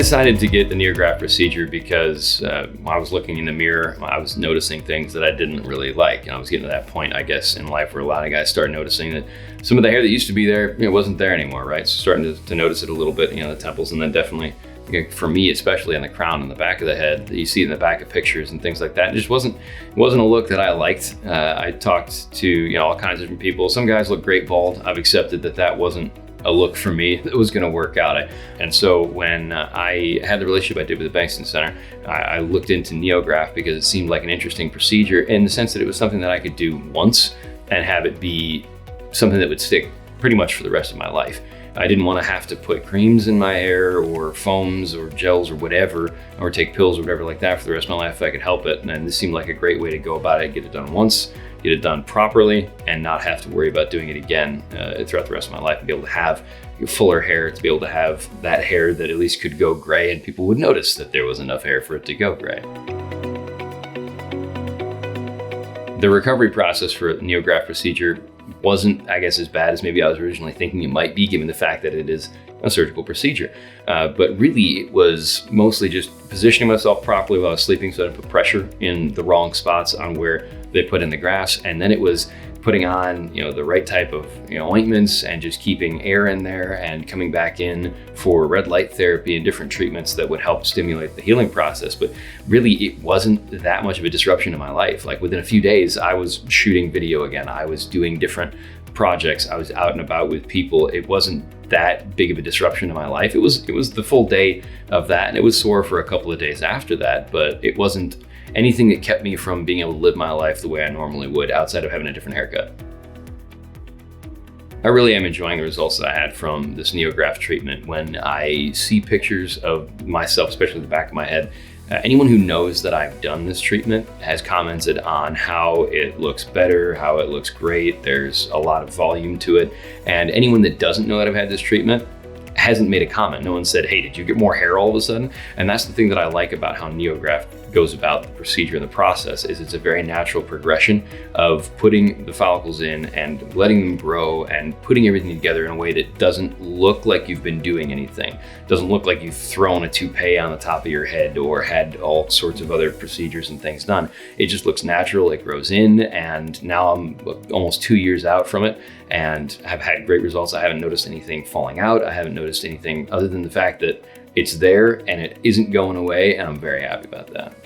decided to get the NeoGraft procedure because when I was looking in the mirror, I was noticing things that I didn't really like. I was getting to that point, I guess, in life where a lot of guys start noticing that some of the hair that used to be there, wasn't there anymore, right? So starting to notice it a little bit, the temples, and then definitely, for me, especially on the crown and the back of the head, you see it in the back of pictures and things like that. It just wasn't a look that I liked. I talked to all kinds of different people. Some guys look great bald. I've accepted that wasn't a look for me that was going to work out. And so when I had the relationship I did with the Bengtson Center, I looked into NeoGraft because it seemed like an interesting procedure in the sense that it was something that I could do once and have it be something that would stick pretty much for the rest of my life. I didn't want to have to put creams in my hair or foams or gels or whatever, or take pills or whatever like that for the rest of my life if I could help it. And this seemed like a great way to go about it, get it done once, get it done properly, and not have to worry about doing it again throughout the rest of my life, and be able to have fuller hair, to be able to have that hair that at least could go gray and people would notice that there was enough hair for it to go gray. The recovery process for a NeoGraft procedure wasn't, I guess, as bad as maybe I was originally thinking it might be, given the fact that it is a surgical procedure. But really, it was mostly just positioning myself properly while I was sleeping so I didn't put pressure in the wrong spots on where they put in the grafts. And then it was putting on, the right type of, ointments, and just keeping air in there and coming back in for red light therapy and different treatments that would help stimulate the healing process. But really, it wasn't that much of a disruption in my life. Like within a few days, I was shooting video again. I was doing different projects. I was out and about with people. It wasn't that big of a disruption in my life. It was the full day of that, and it was sore for a couple of days after that, but it wasn't anything that kept me from being able to live my life the way I normally would outside of having a different haircut. I really am enjoying the results that I had from this NeoGraft treatment. When I see pictures of myself, especially the back of my head, anyone who knows that I've done this treatment has commented on how it looks better, how it looks great. There's a lot of volume to it. And anyone that doesn't know that I've had this treatment hasn't made a comment. No one said, hey, did you get more hair all of a sudden? And that's the thing that I like about how NeoGraft goes about the procedure and the process, is it's a very natural progression of putting the follicles in and letting them grow and putting everything together in a way that doesn't look like you've been doing anything. Doesn't look like you've thrown a toupee on the top of your head or had all sorts of other procedures and things done. It just looks natural, it grows in, and now I'm almost 2 years out from it and have had great results. I haven't noticed anything falling out. I haven't noticed anything other than the fact that it's there and it isn't going away, and I'm very happy about that.